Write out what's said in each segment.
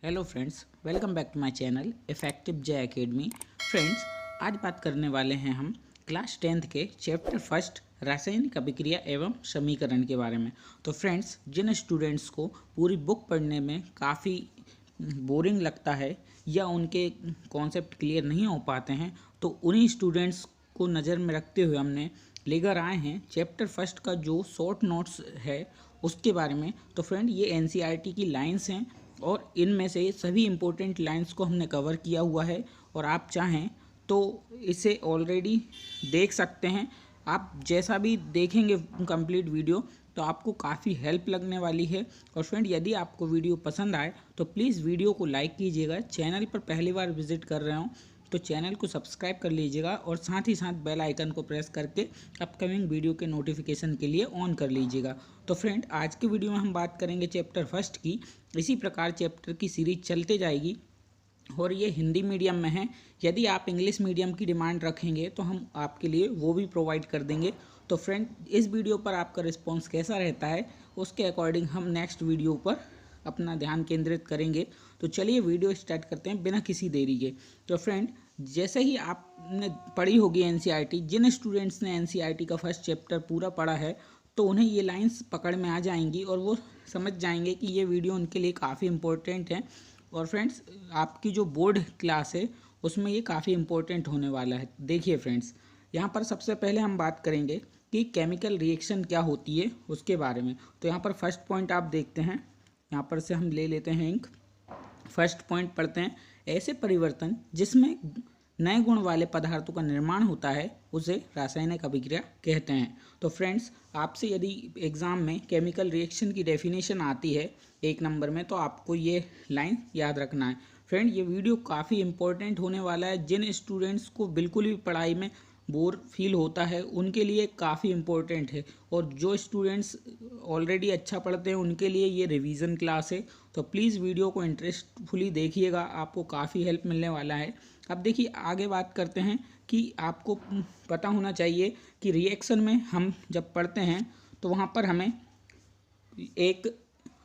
Hello friends, welcome back to my channel effective J academy. Friends, आज बात करने वाले हैं हम क्लास 10th के चैप्टर फर्स्ट रासायनिक अभिक्रिया एवं समीकरण के बारे में। तो फ्रेंड्स, जिन स्टूडेंट्स को पूरी बुक पढ़ने में काफ़ी बोरिंग लगता है या उनके कॉन्सेप्ट क्लियर नहीं हो पाते हैं, तो उन्हीं स्टूडेंट्स को नज़र में रखते हुए हमने लेकर आए हैं चैप्टर फर्स्ट का जो शॉर्ट नोट्स है उसके बारे में। तो फ्रेंड, ये एनसीईआरटी की लाइंस हैं और इनमें से सभी इम्पोर्टेंट लाइंस को हमने कवर किया हुआ है और आप चाहें तो इसे ऑलरेडी देख सकते हैं। आप जैसा भी देखेंगे कंप्लीट वीडियो तो आपको काफ़ी हेल्प लगने वाली है। और फ्रेंड, यदि आपको वीडियो पसंद आए तो प्लीज़ वीडियो को लाइक कीजिएगा। चैनल पर पहली बार विजिट कर रहे हो तो चैनल को सब्सक्राइब कर लीजिएगा और साथ ही साथ बेल आइकन को प्रेस करके अपकमिंग वीडियो के नोटिफिकेशन के लिए ऑन कर लीजिएगा। तो फ्रेंड, आज के वीडियो में हम बात करेंगे चैप्टर फर्स्ट की। इसी प्रकार चैप्टर की सीरीज चलते जाएगी और ये हिंदी मीडियम में है। यदि आप इंग्लिश मीडियम की डिमांड रखेंगे तो हम आपके लिए वो भी प्रोवाइड कर देंगे। तो फ्रेंड, इस वीडियो पर आपका रिस्पॉन्स कैसा रहता है उसके अकॉर्डिंग हम नेक्स्ट वीडियो पर अपना ध्यान केंद्रित करेंगे। तो चलिए वीडियो स्टार्ट करते हैं बिना किसी देरी के। तो फ्रेंड, जैसे ही आपने पढ़ी होगी एनसीईआरटी, जिन स्टूडेंट्स ने एनसीईआरटी का फर्स्ट चैप्टर पूरा पढ़ा है तो उन्हें ये लाइंस पकड़ में आ जाएंगी और वो समझ जाएंगे कि ये वीडियो उनके लिए काफ़ी इंपॉर्टेंट है। और फ्रेंड्स, आपकी जो बोर्ड क्लास है उसमें ये काफ़ी इंपॉर्टेंट होने वाला है। देखिए फ्रेंड्स, यहाँ पर सबसे पहले हम बात करेंगे कि केमिकल रिएक्शन क्या होती है उसके बारे में। तो यहाँ पर फर्स्ट पॉइंट आप देखते हैं, यहाँ पर से हम ले लेते हैं इंक। फर्स्ट पॉइंट पढ़ते हैं, ऐसे परिवर्तन जिसमें नए गुण वाले पदार्थों का निर्माण होता है उसे रासायनिक अभिक्रिया कहते हैं। तो फ्रेंड्स, आपसे यदि एग्ज़ाम में केमिकल रिएक्शन की डेफिनेशन आती है 1 नंबर में तो आपको ये लाइन याद रखना है। फ्रेंड, ये वीडियो काफ़ी इंपॉर्टेंट होने वाला है। जिन स्टूडेंट्स को बिल्कुल भी पढ़ाई में बोर फील होता है उनके लिए काफ़ी इम्पोर्टेंट है और जो स्टूडेंट्स ऑलरेडी अच्छा पढ़ते हैं उनके लिए ये रिवीजन क्लास है। तो प्लीज़ वीडियो को इंटरेस्टफुली देखिएगा, आपको काफ़ी हेल्प मिलने वाला है। अब देखिए, आगे बात करते हैं कि आपको पता होना चाहिए कि रिएक्शन में हम जब पढ़ते हैं तो वहाँ पर हमें एक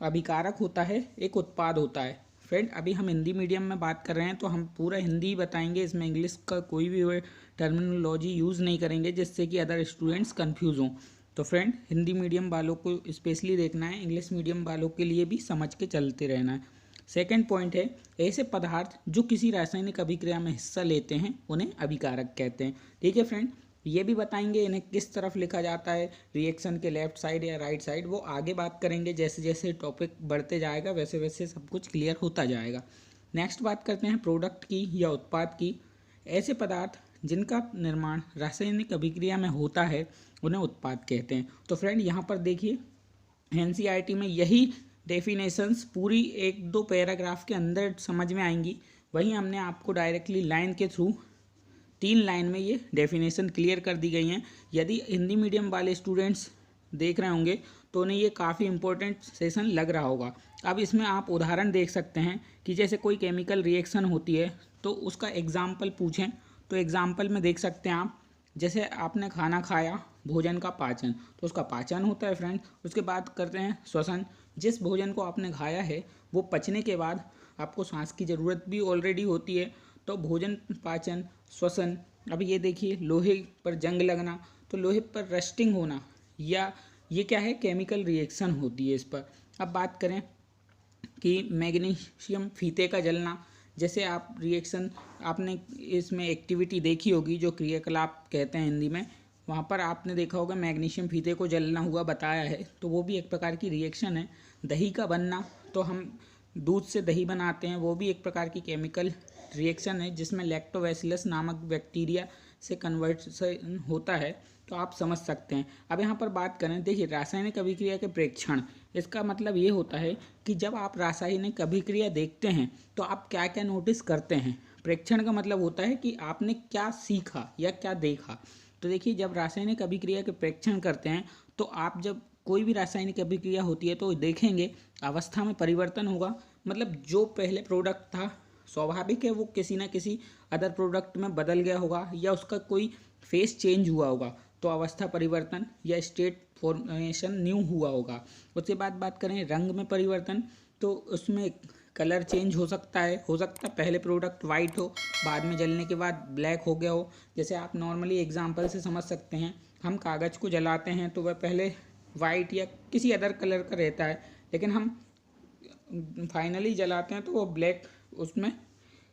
अभिकारक होता है, एक उत्पाद होता है। फ्रेंड, अभी हम हिंदी मीडियम में बात कर रहे हैं तो हम पूरा हिंदी ही बताएंगे, इसमें इंग्लिश का कोई भी टर्मिनोलॉजी यूज़ नहीं करेंगे जिससे कि अदर स्टूडेंट्स कंफ्यूज हों। तो फ्रेंड, हिंदी मीडियम वालों को स्पेशली देखना है, इंग्लिश मीडियम वालों के लिए भी समझ के चलते रहना है। सेकेंड पॉइंट है, ऐसे पदार्थ जो किसी रासायनिक अभिक्रिया में हिस्सा लेते हैं उन्हें अभिकारक कहते हैं। ठीक है फ्रेंड, ये भी बताएंगे इन्हें किस तरफ लिखा जाता है, रिएक्शन के लेफ्ट साइड या राइट साइड, वो आगे बात करेंगे। जैसे जैसे टॉपिक बढ़ते जाएगा वैसे वैसे सब कुछ क्लियर होता जाएगा। नेक्स्ट बात करते हैं प्रोडक्ट की या उत्पाद की। ऐसे पदार्थ जिनका निर्माण रासायनिक अभिक्रिया में होता है उन्हें उत्पाद कहते हैं। तो फ्रेंड, यहाँ पर देखिए एनसीईआरटी में यही डेफिनेशंस पूरी 1-2 पैराग्राफ के अंदर समझ में आएंगी। वहीं हमने आपको डायरेक्टली लाइन के थ्रू 3 लाइन में ये डेफिनेशन क्लियर कर दी गई हैं। यदि हिंदी मीडियम वाले स्टूडेंट्स देख रहे होंगे तो उन्हें ये काफ़ी इंपॉर्टेंट सेशन लग रहा होगा। अब इसमें आप उदाहरण देख सकते हैं कि जैसे कोई केमिकल रिएक्शन होती है तो उसका एग्जाम्पल पूछें तो एग्जाम्पल में देख सकते हैं आप, जैसे आपने खाना खाया, भोजन का पाचन, तो उसका पाचन होता है फ्रेंड। उसके बाद करते हैं श्वसन। जिस भोजन को आपने खाया है वो पचने के बाद आपको सांस की ज़रूरत भी ऑलरेडी होती है, तो भोजन, पाचन, श्वसन। अब ये देखिए, लोहे पर जंग लगना, तो लोहे पर रस्टिंग होना, या ये क्या है, केमिकल रिएक्शन होती है इस पर। अब बात करें कि मैग्नीशियम फीते का जलना, जैसे आप रिएक्शन, आपने इसमें एक्टिविटी देखी होगी जो क्रियाकलाप कहते हैं हिंदी में, वहाँ पर आपने देखा होगा मैग्नीशियम फीते को जलना हुआ बताया है, तो वो भी एक प्रकार की रिएक्शन है। दही का बनना, तो हम दूध से दही बनाते हैं, वो भी एक प्रकार की केमिकल रिएक्शन है जिसमें लैक्टोबैसिलस नामक बैक्टीरिया से कन्वर्सन होता है। तो आप समझ सकते हैं। अब यहाँ पर बात करें, देखिए रासायनिक अभिक्रिया के प्रेक्षण, इसका मतलब ये होता है कि जब आप रासायनिक अभिक्रिया देखते हैं तो आप क्या क्या नोटिस करते हैं। प्रेक्षण का मतलब होता है कि आपने क्या सीखा या क्या देखा। तो देखिए, जब रासायनिक अभिक्रिया के प्रेक्षण करते हैं तो आप जब कोई भी रासायनिक अभिक्रिया होती है तो देखेंगे अवस्था में परिवर्तन होगा। मतलब जो पहले प्रोडक्ट था स्वाभाविक है वो किसी ना किसी अदर प्रोडक्ट में बदल गया होगा या उसका कोई फेस चेंज हुआ होगा, तो अवस्था परिवर्तन या स्टेट फॉर्मेशन न्यू हुआ होगा। उसके बाद बात करें रंग में परिवर्तन, तो उसमें कलर चेंज हो सकता है पहले प्रोडक्ट वाइट हो, बाद में जलने के बाद ब्लैक हो गया हो। जैसे आप नॉर्मली एग्जांपल से समझ सकते हैं, हम कागज़ को जलाते हैं तो वह पहले वाइट या किसी अदर कलर का रहता है, लेकिन हम फाइनली जलाते हैं तो वो ब्लैक उसमें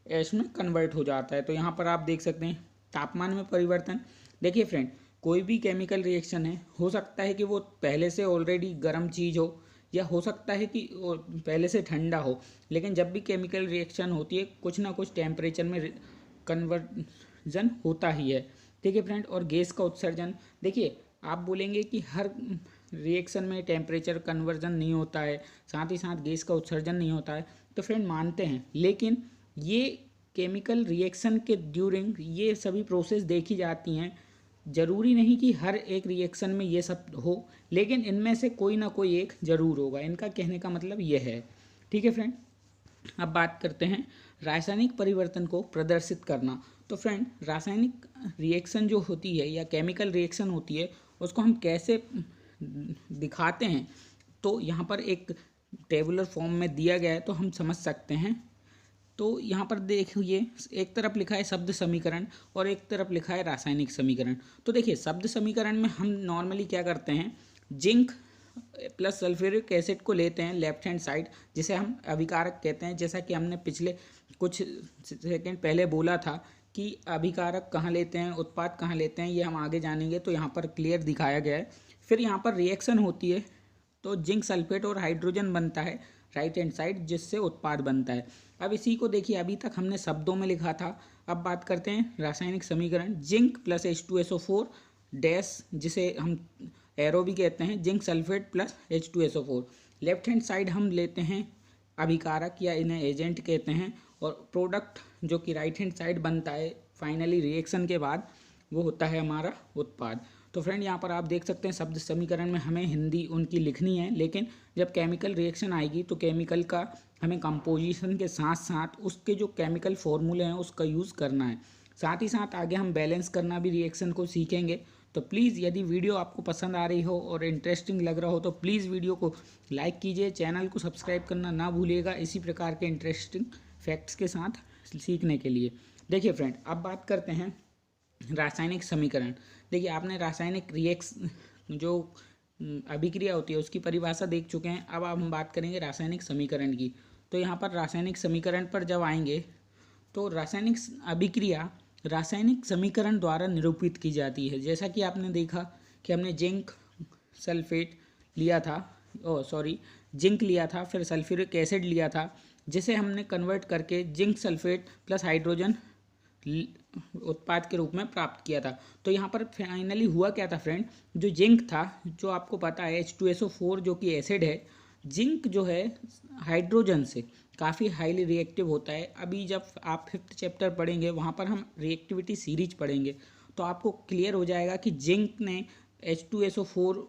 ऐश में कन्वर्ट हो जाता है। तो यहाँ पर आप देख सकते हैं तापमान में परिवर्तन। देखिए फ्रेंड, कोई भी केमिकल रिएक्शन है, हो सकता है कि वो पहले से ऑलरेडी गर्म चीज़ हो या हो सकता है कि वो पहले से ठंडा हो, लेकिन जब भी केमिकल रिएक्शन होती है कुछ ना कुछ टेम्परेचर में कन्वर्जन होता ही है। ठीक है फ्रेंड। और गैस का उत्सर्जन, देखिए आप बोलेंगे कि हर रिएक्शन में टेम्परेचर कन्वर्जन नहीं होता है, साथ ही साथ गैस का उत्सर्जन नहीं होता है, तो फ्रेंड मानते हैं, लेकिन ये केमिकल रिएक्शन के ड्यूरिंग ये सभी प्रोसेस देखी जाती हैं। ज़रूरी नहीं कि हर एक रिएक्शन में ये सब हो, लेकिन इनमें से कोई ना कोई एक ज़रूर होगा। इनका कहने का मतलब ये है। ठीक है फ्रेंड। अब बात करते हैं रासायनिक परिवर्तन को प्रदर्शित करना। तो फ्रेंड, रासायनिक रिएक्शन जो होती है या केमिकल रिएक्शन होती है उसको हम कैसे दिखाते हैं, तो यहाँ पर एक टेबुलर फॉर्म में दिया गया है तो हम समझ सकते हैं। तो यहाँ पर देखिए, एक तरफ लिखा है शब्द समीकरण और एक तरफ लिखा है रासायनिक समीकरण। तो देखिए शब्द समीकरण में हम नॉर्मली क्या करते हैं, जिंक प्लस सल्फ्यूरिक एसिड को लेते हैं लेफ्ट हैंड साइड, जिसे हम अभिकारक कहते हैं। जैसा कि हमने पिछले कुछ सेकंड पहले बोला था कि अभिकारक कहाँ लेते हैं, उत्पाद कहाँ लेते हैं, ये हम आगे जानेंगे। तो यहाँ पर क्लियर दिखाया गया है। फिर यहाँ पर रिएक्शन होती है तो जिंक सल्फेट और हाइड्रोजन बनता है राइट हैंड साइड, जिससे उत्पाद बनता है। अब इसी को देखिए, अभी तक हमने शब्दों में लिखा था, अब बात करते हैं रासायनिक समीकरण। जिंक प्लस H2SO4 डैश, जिसे हम एरो भी कहते हैं, zinc sulphate plus H2SO4। Left hand side हम लेते हैं अभिकारक या इन्हें एजेंट कहते हैं, और प्रोडक्ट जो कि राइट हैंड साइड बनता है फाइनली रिएक्शन के बाद, वो होता है हमारा उत्पाद। तो फ्रेंड यहाँ पर आप देख सकते हैं शब्द समीकरण में हमें हिंदी उनकी लिखनी है, लेकिन जब केमिकल रिएक्शन आएगी तो केमिकल का हमें कंपोजिशन के साथ साथ उसके जो केमिकल फॉर्मूले हैं उसका यूज़ करना है। साथ ही साथ आगे हम बैलेंस करना भी रिएक्शन को सीखेंगे। तो प्लीज़ यदि वीडियो आपको पसंद आ रही हो और इंटरेस्टिंग लग रहा हो तो प्लीज़ वीडियो को लाइक कीजिए, चैनल को सब्सक्राइब करना ना भूलिएगा इसी प्रकार के इंटरेस्टिंग फैक्ट्स के साथ सीखने के लिए। देखिए फ्रेंड, अब बात करते हैं रासायनिक समीकरण। देखिए आपने रासायनिक जो अभिक्रिया होती है उसकी परिभाषा देख चुके हैं। अब हम बात करेंगे रासायनिक समीकरण की। तो यहाँ पर रासायनिक समीकरण पर जब आएंगे तो रासायनिक अभिक्रिया रासायनिक समीकरण द्वारा निरूपित की जाती है। जैसा कि आपने देखा कि हमने जिंक सल्फेट लिया था, जिंक लिया था, फिर सल्फ्यूरिक एसिड लिया था, जिसे हमने कन्वर्ट करके जिंक सल्फेट प्लस हाइड्रोजन उत्पाद के रूप में प्राप्त किया था। तो यहाँ पर फाइनली हुआ क्या था फ्रेंड, जो जिंक था, जो आपको पता है H2SO4 जो कि एसिड है, जिंक जो है हाइड्रोजन से काफ़ी हाईली रिएक्टिव होता है। अभी जब आप 5th चैप्टर पढ़ेंगे वहाँ पर हम रिएक्टिविटी सीरीज पढ़ेंगे तो आपको क्लियर हो जाएगा कि जिंक ने H2SO4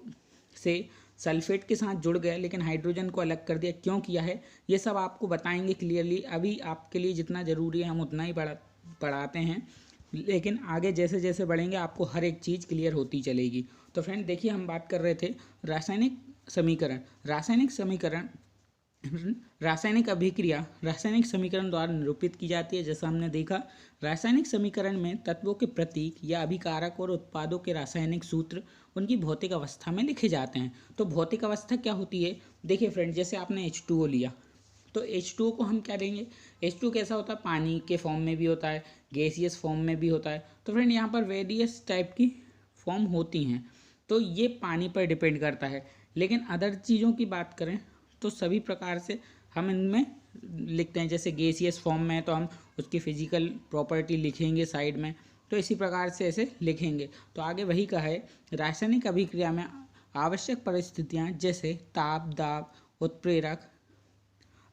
से सल्फेट के साथ जुड़ गया लेकिन हाइड्रोजन को अलग कर दिया, क्यों किया है ये सब आपको बताएंगे क्लियरली। अभी आपके लिए जितना ज़रूरी है हम उतना ही पढ़ाते हैं, लेकिन आगे जैसे जैसे बढ़ेंगे आपको हर एक चीज़ क्लियर होती चलेगी। तो फ्रेंड देखिए, हम बात कर रहे थे रासायनिक समीकरण। रासायनिक अभिक्रिया रासायनिक समीकरण द्वारा निरूपित की जाती है। जैसा हमने देखा, रासायनिक समीकरण में तत्वों के प्रतीक या अभिकारक और उत्पादों के रासायनिक सूत्र उनकी भौतिक अवस्था में लिखे जाते हैं। तो भौतिक अवस्था क्या होती है, देखिए फ्रेंड, जैसे आपने H2O लिया तो H2O को हम क्या देंगे, H2O कैसा होता है, पानी के फॉर्म में भी होता है, गैसियस फॉर्म में भी होता है। तो फ्रेंड यहाँ पर वेरियस टाइप की फॉर्म होती हैं, तो ये पानी पर डिपेंड करता है। लेकिन अदर चीज़ों की बात करें तो सभी प्रकार से हम इनमें लिखते हैं। जैसे गैसियस फॉर्म में है तो हम उसकी फिजिकल प्रॉपर्टी लिखेंगे साइड में, तो इसी प्रकार से ऐसे लिखेंगे। तो आगे वही कहा है, रासायनिक अभिक्रिया में आवश्यक परिस्थितियाँ जैसे ताप, दाब, उत्प्रेरक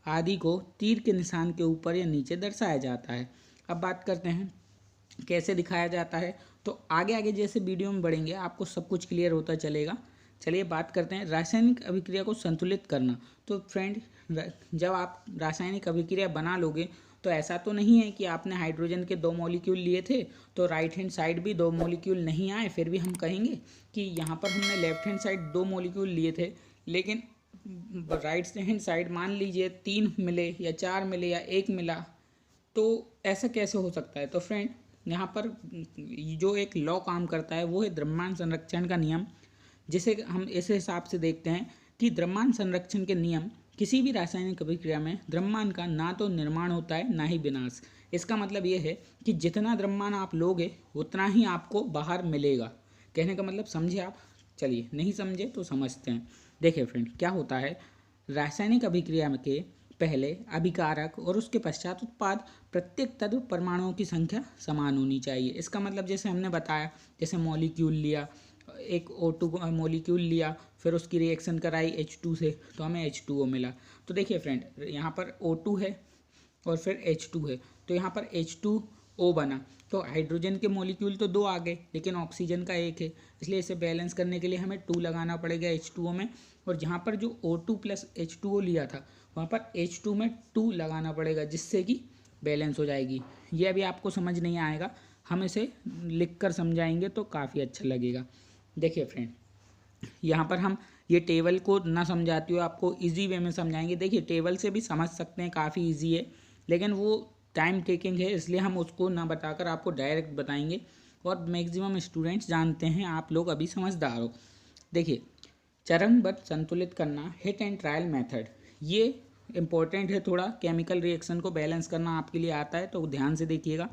आदि को तीर के निशान के ऊपर या नीचे दर्शाया जाता है। अब बात करते हैं कैसे दिखाया जाता है। तो आगे आगे जैसे वीडियो में बढ़ेंगे आपको सब कुछ क्लियर होता चलेगा। चलिए बात करते हैं रासायनिक अभिक्रिया को संतुलित करना। तो फ्रेंड, जब आप रासायनिक अभिक्रिया बना लोगे तो ऐसा तो नहीं है कि आपने हाइड्रोजन के 2 मॉलिक्यूल लिए थे तो राइट हैंड साइड भी 2 मॉलिक्यूल नहीं आए, फिर भी हम कहेंगे कि यहाँ पर हमने लेफ्ट हैंड साइड 2 मॉलिक्यूल लिए थे, लेकिन राइट हैंड साइड मान लीजिए 3 मिले या 4 मिले या 1 मिला, तो ऐसा कैसे हो सकता है? तो फ्रेंड यहाँ पर जो एक लॉ काम करता है वो है द्रव्यमान संरक्षण का नियम, जिसे हम इस हिसाब से देखते हैं कि द्रव्यमान संरक्षण के नियम किसी भी रासायनिक अभिक्रिया में द्रव्यमान का ना तो निर्माण होता है ना ही विनाश। इसका मतलब ये है कि जितना द्रव्यमान आप लोगे उतना ही आपको बाहर मिलेगा। कहने का मतलब समझे आप? चलिए, नहीं समझे तो समझते हैं। देखिए फ्रेंड, क्या होता है, रासायनिक अभिक्रिया के पहले अभिकारक और उसके पश्चात उत्पाद प्रत्येक तत्व परमाणुओं की संख्या समान होनी चाहिए। इसका मतलब जैसे हमने बताया, जैसे मॉलिक्यूल लिया, एक O2 मॉलिक्यूल लिया, फिर उसकी रिएक्शन कराई H2 से, तो हमें H2O मिला। तो देखिए फ्रेंड, यहाँ पर O2 है और फिर H2 है, तो यहाँ पर H2O बना। तो हाइड्रोजन के मॉलिक्यूल तो 2 आ गए, लेकिन ऑक्सीजन का 1 है, इसलिए इसे बैलेंस करने के लिए हमें 2 लगाना पड़ेगा H2O में। और जहाँ पर जो O2 प्लस H2O लिया था, वहाँ पर H2 में 2 लगाना पड़ेगा, जिससे कि बैलेंस हो जाएगी। ये अभी आपको समझ नहीं आएगा, हम इसे लिख कर समझाएंगे तो काफ़ी अच्छा लगेगा। देखिए फ्रेंड, यहाँ पर हम ये टेबल को ना समझाते हुए आपको इजी वे में समझाएंगे। देखिए, टेबल से भी समझ सकते हैं, काफ़ी इजी है, लेकिन वो टाइम टेकिंग है, इसलिए हम उसको ना बताकर आपको डायरेक्ट बताएंगे। और मैक्सिमम स्टूडेंट्स जानते हैं, आप लोग अभी समझदार हो। देखिए, चरणबद्ध संतुलित करना, हिट एंड ट्रायल मेथड, ये इम्पोर्टेंट है थोड़ा। केमिकल रिएक्शन को बैलेंस करना आपके लिए आता है तो ध्यान से देखिएगा।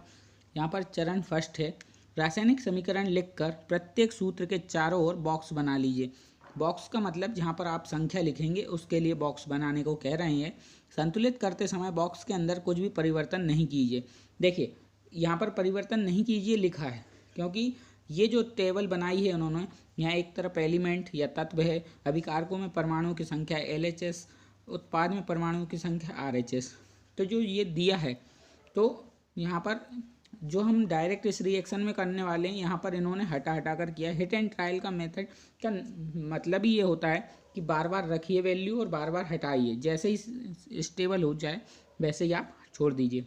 यहाँ पर चरण फर्स्ट है, रासायनिक समीकरण लिखकर प्रत्येक सूत्र के चारों ओर बॉक्स बना लीजिए। बॉक्स का मतलब जहाँ पर आप संख्या लिखेंगे उसके लिए बॉक्स बनाने को कह रहे हैं। संतुलित करते समय बॉक्स के अंदर कुछ भी परिवर्तन नहीं कीजिए। देखिए, यहाँ पर परिवर्तन नहीं कीजिए लिखा है, क्योंकि ये जो टेबल बनाई है उन्होंने, यहाँ एक तरफ एलिमेंट या तत्व है, अभिकारकों में परमाणुओं की संख्या LHS, उत्पाद में परमाणुओं की संख्या RH। तो जो ये दिया है, तो यहाँ पर जो हम डायरेक्ट इस रिएक्शन में करने वाले हैं, यहाँ पर इन्होंने हटा हटा कर किया। हिट एंड ट्रायल का मेथड का मतलब ही ये होता है कि बार बार रखिए वैल्यू और बार बार हटाइए, जैसे ही स्टेबल हो जाए वैसे ही आप छोड़ दीजिए।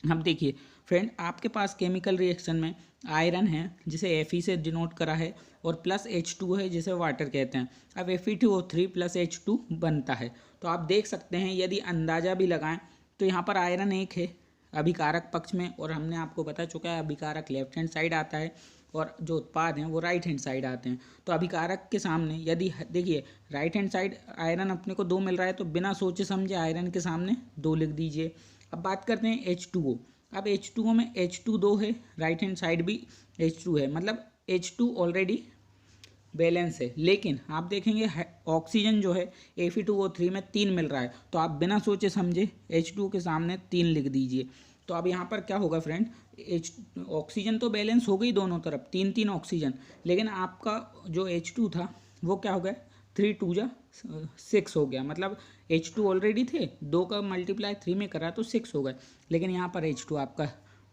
अब देखिए फ्रेंड, आपके पास केमिकल रिएक्शन में आयरन है जिसे Fe से डिनोट करा है, और प्लस H2 है जिसे वाटर कहते हैं। अब Fe2O3 प्लस H2 बनता है। तो आप देख सकते हैं, यदि अंदाज़ा भी लगाएं तो यहाँ पर आयरन 1 है अभिकारक पक्ष में, और हमने आपको बता चुका है अभिकारक लेफ्ट हैंड साइड आता है और जो उत्पाद हैं वो राइट हैंड साइड आते हैं। तो अभिकारक के सामने यदि देखिए राइट हैंड साइड आयरन अपने को 2 मिल रहा है, तो बिना सोचे समझे आयरन के सामने 2 लिख दीजिए। अब बात करते हैं H2O। अब H2O में H2 2 है, राइट हैंड साइड भी H2 है, मतलब H2 ऑलरेडी बैलेंस है। लेकिन आप देखेंगे ऑक्सीजन जो है Fe2O3 में 3 मिल रहा है, तो आप बिना सोचे समझे H2 के सामने 3 लिख दीजिए। तो अब यहाँ पर क्या होगा फ्रेंड, ऑक्सीजन तो बैलेंस हो गई दोनों तरफ, 3 3 ऑक्सीजन, लेकिन आपका जो H2 था वो क्या हो गया, 3 2 जा 6 हो गया। मतलब H2 ऑलरेडी थे, 2 का मल्टीप्लाई 3 में करा तो 6 हो गए, लेकिन यहाँ पर H2 आपका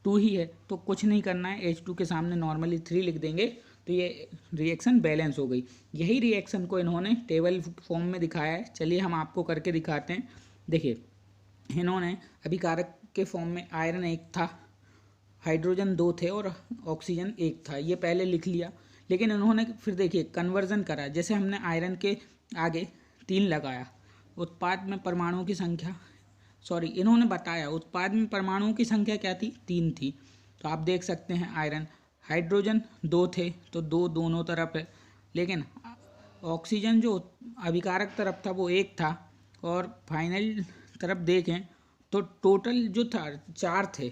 2 ही है, तो कुछ नहीं करना है, H2 के सामने नॉर्मली 3 लिख देंगे, तो ये रिएक्शन बैलेंस हो गई। यही रिएक्शन को इन्होंने टेबल फॉर्म में दिखाया है। चलिए हम आपको करके दिखाते हैं। देखिए, इन्होंने अभिकारक के फॉर्म में आयरन 1 था, हाइड्रोजन 2 थे और ऑक्सीजन 1 था, ये पहले लिख लिया। लेकिन इन्होंने फिर देखिए कन्वर्जन करा, जैसे हमने आयरन के आगे 3 लगाया, उत्पाद में परमाणुओं की संख्या, इन्होंने बताया उत्पाद में परमाणुओं की संख्या क्या थी, 3 थी। तो आप देख सकते हैं आयरन, हाइड्रोजन 2 थे तो 2 दोनों तरफ है, लेकिन ऑक्सीजन जो अभिकारक तरफ था वो 1 था, और फाइनल तरफ देखें तो टोटल जो था 4 थे।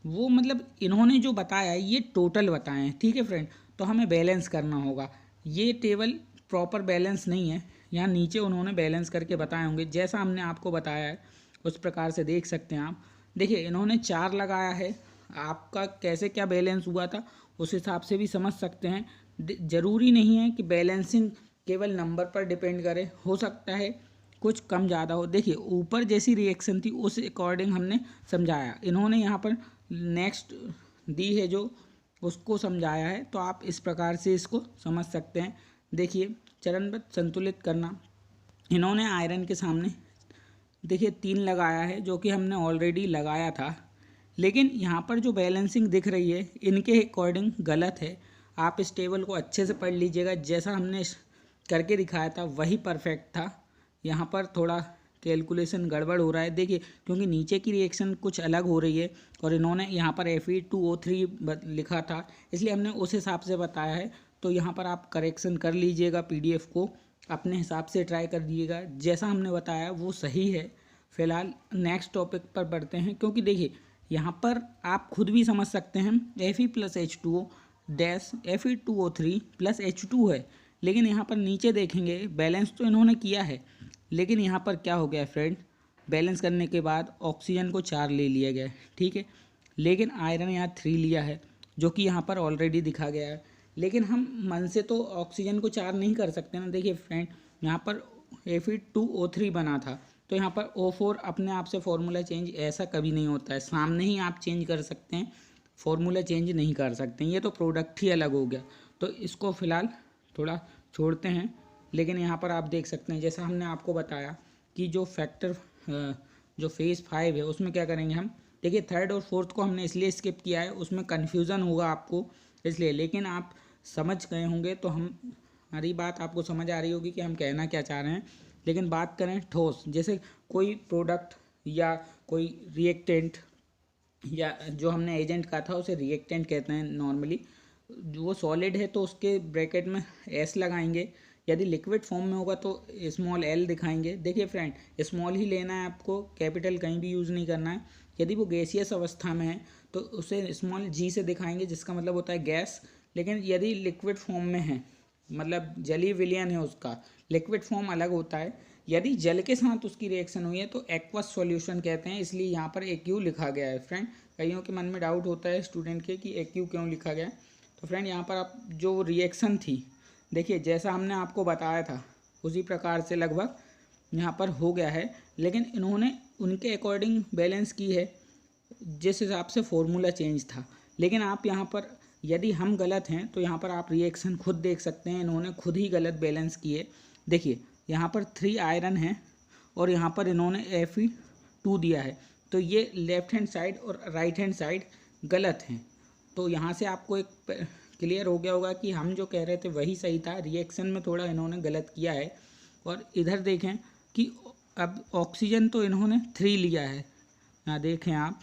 वो मतलब इन्होंने जो बताया ये टोटल बताए हैं, ठीक है फ्रेंड। तो हमें बैलेंस करना होगा, ये टेबल प्रॉपर बैलेंस नहीं है, यहाँ नीचे उन्होंने बैलेंस करके बताए होंगे, जैसा हमने आपको बताया है उस प्रकार से देख सकते हैं आप। देखिए इन्होंने 4 लगाया है, आपका कैसे क्या बैलेंस हुआ था उस हिसाब से भी समझ सकते हैं। ज़रूरी नहीं है कि बैलेंसिंग केवल नंबर पर डिपेंड करे, हो सकता है कुछ कम ज़्यादा हो। देखिए ऊपर जैसी रिएक्शन थी उस अकॉर्डिंग हमने समझाया, इन्होंने यहाँ पर नेक्स्ट दी है जो उसको समझाया है, तो आप इस प्रकार से इसको समझ सकते हैं। देखिए चरणबद्ध संतुलित करना, इन्होंने आयरन के सामने देखिए 3 लगाया है, जो कि हमने ऑलरेडी लगाया था, लेकिन यहाँ पर जो बैलेंसिंग दिख रही है इनके अकॉर्डिंग गलत है। आप इस टेबल को अच्छे से पढ़ लीजिएगा, जैसा हमने करके दिखाया था वही परफेक्ट था। यहाँ पर थोड़ा कैलकुलेशन गड़बड़ हो रहा है। देखिए क्योंकि नीचे की रिएक्शन कुछ अलग हो रही है और इन्होंने यहाँ पर Fe2O3 लिखा था, इसलिए हमने उस हिसाब से बताया है। तो यहाँ पर आप करेक्शन कर लीजिएगा, पीडीएफ को अपने हिसाब से ट्राई कर दीजिएगा, जैसा हमने बताया वो सही है। फिलहाल नेक्स्ट टॉपिक पर बढ़ते हैं, क्योंकि देखिए यहाँ पर आप खुद भी समझ सकते हैं Fe+H2O dash Fe2O3 plus H2 है, लेकिन यहाँ पर नीचे देखेंगे बैलेंस तो इन्होंने किया है, लेकिन यहाँ पर क्या हो गया फ्रेंड, बैलेंस करने के बाद ऑक्सीजन को 4 ले लिया गया है, ठीक है, लेकिन आयरन यहाँ 3 लिया है, जो कि यहाँ पर ऑलरेडी दिखा गया है। लेकिन हम मन से तो ऑक्सीजन को 4 नहीं कर सकते ना। देखिए फ्रेंड यहाँ पर Fe2O3 बना था, तो यहाँ पर O4 अपने आप से फॉर्मूला चेंज ऐसा कभी नहीं होता है, सामने ही आप चेंज कर सकते हैं, फॉर्मूला चेंज नहीं कर सकते हैं, ये तो प्रोडक्ट ही अलग हो गया। तो इसको फ़िलहाल थोड़ा छोड़ते हैं। लेकिन यहाँ पर आप देख सकते हैं, जैसा हमने आपको बताया कि जो फैक्टर जो फेज़ 5 है उसमें क्या करेंगे हम। देखिए थर्ड और फोर्थ को हमने इसलिए स्किप किया है, उसमें कन्फ्यूज़न होगा आपको इसलिए, लेकिन आप समझ गए होंगे तो हमारी बात आपको समझ आ रही होगी कि हम कहना क्या चाह रहे हैं। लेकिन बात करें ठोस, जैसे कोई प्रोडक्ट या कोई रिएक्टेंट या जो हमने एजेंट कहा था उसे रिएक्टेंट कहते हैं नॉर्मली, वो सॉलिड है तो उसके ब्रैकेट में एस लगाएंगे, यदि लिक्विड फॉर्म में होगा तो स्मॉल एल दिखाएंगे। देखिए फ्रेंड स्मॉल ही लेना है आपको, कैपिटल कहीं भी यूज़ नहीं करना है। यदि वो गैसियस अवस्था में है तो उसे स्मॉल जी से दिखाएंगे, जिसका मतलब होता है गैस। लेकिन यदि लिक्विड फॉर्म में है, मतलब जलीय विलयन है, उसका लिक्विड फॉर्म अलग होता है। यदि जल के साथ उसकी रिएक्शन हुई है तो एक्वस सॉल्यूशन कहते हैं, इसलिए यहाँ पर AQ लिखा गया है। फ्रेंड कईयों के मन में डाउट होता है स्टूडेंट के कि AQ क्यों लिखा गया है। तो फ्रेंड यहाँ पर आप जो रिएक्शन थी, देखिए जैसा हमने आपको बताया था उसी प्रकार से लगभग यहाँ पर हो गया है, लेकिन इन्होंने उनके अकॉर्डिंग बैलेंस की है जिस हिसाब से फॉर्मूला चेंज था। लेकिन आप यहाँ पर यदि हम गलत हैं तो यहाँ पर आप रिएक्शन खुद देख सकते हैं, इन्होंने खुद ही गलत बैलेंस किए। देखिए यहाँ पर 3 आयरन है और यहाँ पर इन्होंने Fe2 दिया है, तो ये लेफ्ट हैंड साइड और राइट हैंड साइड गलत हैं। तो यहाँ से आपको एक क्लियर हो गया होगा कि हम जो कह रहे थे वही सही था, रिएक्शन में थोड़ा इन्होंने गलत किया है। और इधर देखें कि अब ऑक्सीजन तो इन्होंने 3 लिया है, यहाँ देखें आप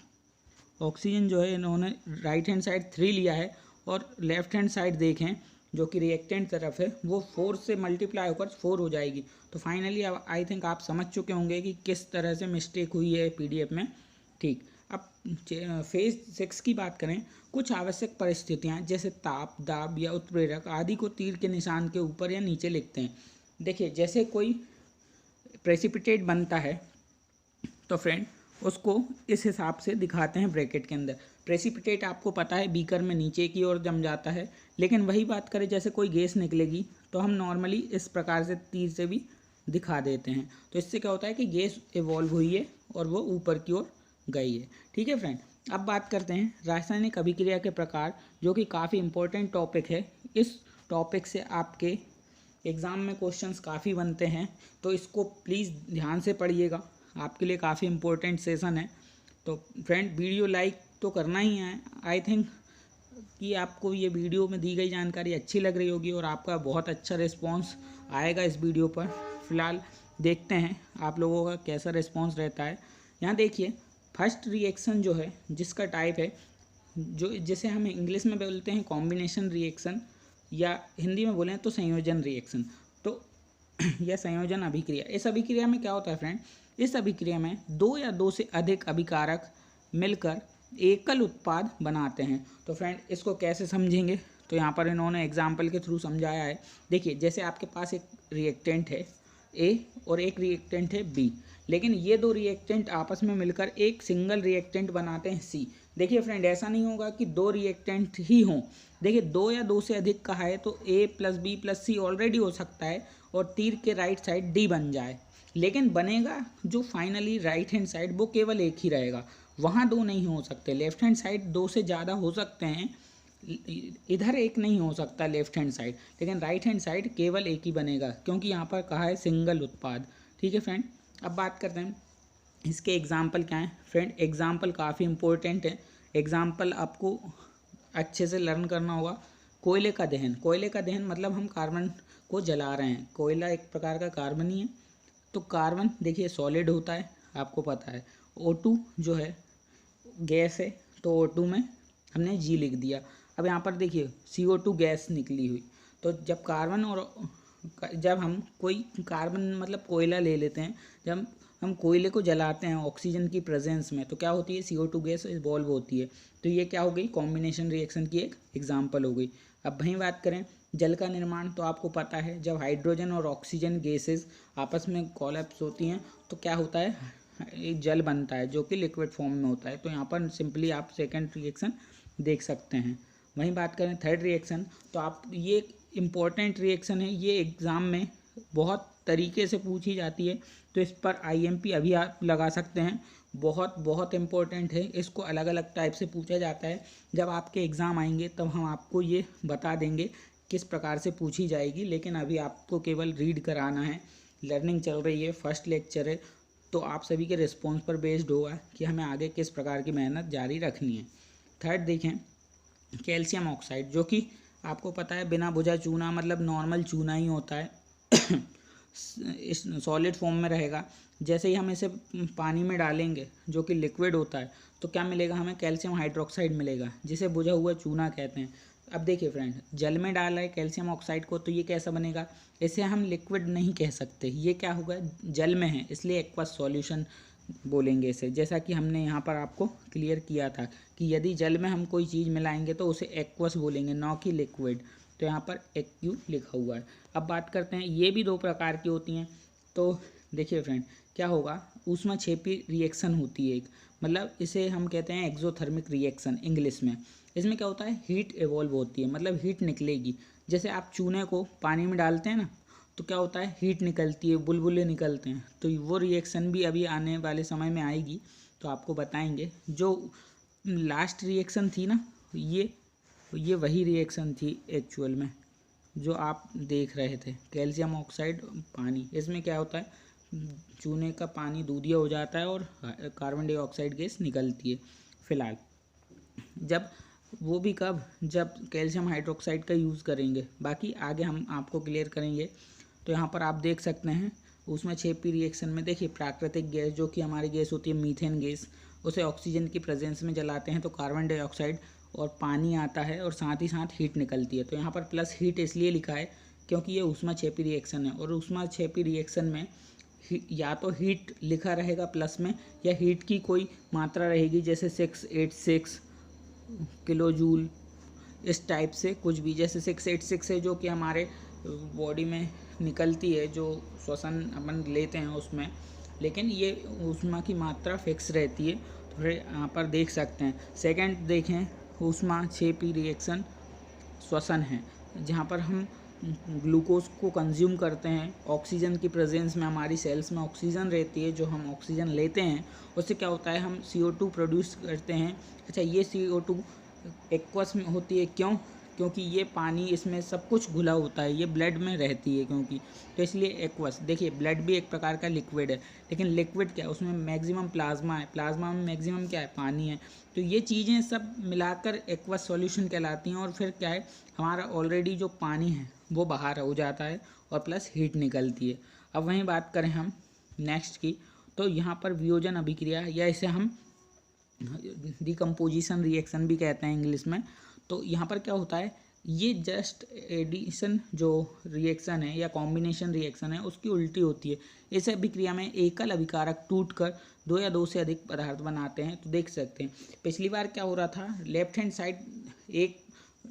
ऑक्सीजन जो है इन्होंने राइट हैंड साइड 3 लिया है और लेफ्ट हैंड साइड देखें जो कि रिएक्टेंट तरफ है वो 4 से मल्टीप्लाई होकर 4 हो जाएगी। तो फाइनली अब आई थिंक आप समझ चुके होंगे कि किस तरह से मिस्टेक हुई है पीडीएफ में। ठीक, अब फेज 6 की बात करें, कुछ आवश्यक परिस्थितियां जैसे ताप, दाब या उत्प्रेरक आदि को तीर के निशान के ऊपर या नीचे लिखते हैं। देखिए जैसे कोई प्रेसिपिटेट बनता है तो फ्रेंड उसको इस हिसाब से दिखाते हैं ब्रैकेट के अंदर। प्रेसिपिटेट आपको पता है बीकर में नीचे की ओर जम जाता है, लेकिन वही बात करें जैसे कोई गैस निकलेगी तो हम नॉर्मली इस प्रकार से तीर से भी दिखा देते हैं। तो इससे क्या होता है कि गैस इवॉल्व हुई है और वो ऊपर की ओर गई है। ठीक है फ्रेंड, अब बात करते हैं रासायनिक अभिक्रिया के प्रकार, जो कि काफ़ी इंपॉर्टेंट टॉपिक है। इस टॉपिक से आपके एग्ज़ाम में क्वेश्चंस काफ़ी बनते हैं, तो इसको प्लीज़ ध्यान से पढ़िएगा, आपके लिए काफ़ी इंपॉर्टेंट सेशन है। तो फ्रेंड वीडियो लाइक तो करना ही है। आई थिंक कि आपको ये वीडियो में दी गई जानकारी अच्छी लग रही होगी और आपका बहुत अच्छा रिस्पांस आएगा इस वीडियो पर। फ़िलहाल देखते हैं आप लोगों का कैसा रिस्पांस रहता है। यहाँ देखिए फर्स्ट रिएक्शन जो है जिसका टाइप है, जो जिसे हम इंग्लिश में बोलते हैं कॉम्बिनेशन रिएक्शन या हिंदी में बोलें तो संयोजन रिएक्शन। तो यह संयोजन अभिक्रिया, इस अभिक्रिया में क्या होता है फ्रेंड, इस अभिक्रिया में 2 या 2 से अधिक अभिकारक मिलकर एकल उत्पाद बनाते हैं। तो फ्रेंड इसको कैसे समझेंगे, तो यहाँ पर इन्होंने एग्जाम्पल के थ्रू समझाया है। देखिए जैसे आपके पास एक रिएक्टेंट है A और एक रिएक्टेंट है B, लेकिन ये 2 रिएक्टेंट आपस में मिलकर एक सिंगल रिएक्टेंट बनाते हैं C। देखिए फ्रेंड ऐसा नहीं होगा कि 2 रिएक्टेंट ही हों। देखिए 2 या 2 से अधिक का है तो A + B + C ऑलरेडी हो सकता है और तीर के राइट साइड D बन जाए, लेकिन बनेगा जो फाइनली राइट हैंड साइड वो केवल एक ही रहेगा, वहाँ 2 नहीं हो सकते। लेफ्ट हैंड साइड 2 से ज़्यादा हो सकते हैं, इधर एक नहीं हो सकता लेफ्ट हैंड साइड, लेकिन राइट हैंड साइड केवल एक ही बनेगा, क्योंकि यहाँ पर कहा है सिंगल उत्पाद। ठीक है फ्रेंड, अब बात करते हैं इसके एग्जाम्पल क्या हैं। फ्रेंड एग्जाम्पल काफ़ी इंपॉर्टेंट है, एग्जाम्पल आपको अच्छे से लर्न करना होगा। कोयले का दहन, कोयले का दहन मतलब हम कार्बन को जला रहे हैं, कोयला एक प्रकार का कार्बन ही है। तो कार्बन देखिए सॉलिड होता है, आपको पता है। O2 जो है गैस है, तो O2 में हमने G लिख दिया। अब यहाँ पर देखिए CO2 गैस निकली हुई। तो जब कार्बन और जब हम कोई कार्बन मतलब कोयला ले लेते हैं, जब हम कोयले को जलाते हैं ऑक्सीजन की प्रेजेंस में, तो क्या होती है, CO2 गैस इवॉल्व होती है। तो ये क्या हो गई, कॉम्बिनेशन रिएक्शन की एक एग्जाम्पल हो गई। अब वहीं बात करें जल का निर्माण, तो आपको पता है जब हाइड्रोजन और ऑक्सीजन गैसेस आपस में कोलैप्स होती हैं तो क्या होता है, एक जल बनता है जो कि लिक्विड फॉर्म में होता है। तो यहाँ पर सिंपली आप सेकंड रिएक्शन देख सकते हैं। वहीं बात करें थर्ड रिएक्शन, तो आप ये इम्पोर्टेंट रिएक्शन है, ये एग्ज़ाम में बहुत तरीके से पूछी जाती है, तो इस पर IMP अभी आप लगा सकते हैं। बहुत बहुत इम्पोर्टेंट है, इसको अलग अलग टाइप से पूछा जाता है। जब आपके एग्ज़ाम आएंगे तब हम आपको ये बता देंगे किस प्रकार से पूछी जाएगी, लेकिन अभी आपको केवल रीड कराना है। लर्निंग चल रही है, फर्स्ट लेक्चर है, तो आप सभी के रिस्पॉन्स पर बेस्ड होगा कि हमें आगे किस प्रकार की मेहनत जारी रखनी है। थर्ड देखें कैल्शियम ऑक्साइड, जो कि आपको पता है बिना बुझा चूना मतलब नॉर्मल चूना ही होता है इस सॉलिड फॉर्म में रहेगा। जैसे ही हम इसे पानी में डालेंगे जो कि लिक्विड होता है, तो क्या मिलेगा हमें, कैल्शियम हाइड्रोक्साइड मिलेगा, जिसे बुझा हुआ चूना कहते हैं। अब देखिए फ्रेंड, जल में डाला है कैल्शियम ऑक्साइड को, तो ये कैसा बनेगा, इसे हम लिक्विड नहीं कह सकते, ये क्या होगा, जल में है, इसलिए एक्वस सॉल्यूशन बोलेंगे इसे। जैसा कि हमने यहाँ पर आपको क्लियर किया था कि यदि जल में हम कोई चीज़ मिलाएंगे तो उसे एक्वस बोलेंगे, न कि लिक्विड। तो यहाँ पर एक्यू लिखा हुआ है। अब बात करते हैं, ये भी दो प्रकार की होती हैं। तो देखिए फ्रेंड क्या होगा, ऊष्माक्षेपी रिएक्शन होती है एक, मतलब इसे हम कहते हैं एक्सोथर्मिक रिएक्शन इंग्लिश में। इसमें क्या होता है, हीट इवॉल्व होती है, मतलब हीट निकलेगी। जैसे आप चूने को पानी में डालते हैं ना, तो क्या होता है, हीट निकलती है, बुलबुले निकलते हैं। तो वो रिएक्शन भी अभी आने वाले समय में आएगी, तो आपको बताएंगे। जो लास्ट रिएक्शन थी ना, ये वही रिएक्शन थी एक्चुअल में जो आप देख रहे थे, कैल्शियम ऑक्साइड पानी। इसमें क्या होता है, चूने का पानी दूधिया हो जाता है और कार्बन डाइऑक्साइड गैस निकलती है फिलहाल। जब वो भी कब, जब कैल्शियम हाइड्रोक्साइड का यूज़ करेंगे, बाकी आगे हम आपको क्लियर करेंगे। तो यहाँ पर आप देख सकते हैं ऊष्माक्षेपी रिएक्शन में, देखिए प्राकृतिक गैस जो कि हमारी गैस होती है मीथेन गैस, उसे ऑक्सीजन की प्रेजेंस में जलाते हैं तो कार्बन डाइऑक्साइड और पानी आता है और साथ ही साथ हीट निकलती है। तो यहाँ पर प्लस हीट इसलिए लिखा है क्योंकि ये ऊष्माक्षेपी रिएक्शन है, और ऊष्माक्षेपी रिएक्शन में या तो हीट लिखा रहेगा प्लस में, या हीट की कोई मात्रा रहेगी, जैसे 686 किलो जूल, इस टाइप से कुछ भी। जैसे 686 है जो कि हमारे बॉडी में निकलती है, जो श्वसन अपन लेते हैं उसमें, लेकिन ये ऊष्मा की मात्रा फिक्स रहती है। तो फिर यहाँ पर देख सकते हैं। सेकंड देखें, ऊष्माक्षेपी रिएक्शन श्वसन है, जहाँ पर हम ग्लूकोज को कंज्यूम करते हैं ऑक्सीजन की प्रेजेंस में। हमारी सेल्स में ऑक्सीजन रहती है, जो हम ऑक्सीजन लेते हैं उससे क्या होता है, हम CO2 प्रोड्यूस करते हैं। अच्छा, ये CO2 एक्वस में होती है, क्यों, क्योंकि ये पानी, इसमें सब कुछ घुला होता है, ये ब्लड में रहती है क्योंकि, तो इसलिए एक्वस। देखिए ब्लड भी एक प्रकार का लिक्विड है, लेकिन लिक्विड क्या है, उसमें मैक्सिमम प्लाज्मा है, प्लाज्मा में मैक्सिमम क्या है, पानी है। तो ये चीज़ें सब मिलाकर एक्वस सॉल्यूशन कहलाती हैं। और फिर क्या है, हमारा ऑलरेडी जो पानी है वो बाहर हो जाता है और प्लस हीट निकलती है। अब वहीं बात करें हम नेक्स्ट की, तो यहाँ पर वियोजन अभिक्रिया, या इसे हम डिकम्पोजिशन रिएक्शन भी कहते हैं इंग्लिश में। तो यहाँ पर क्या होता है, ये जस्ट एडिशन जो रिएक्शन है या कॉम्बिनेशन रिएक्शन है उसकी उल्टी होती है। इस अभिक्रिया में एकल अभिकारक टूटकर दो या दो से अधिक पदार्थ बनाते हैं। तो देख सकते हैं पिछली बार क्या हो रहा था, लेफ्ट हैंड साइड एक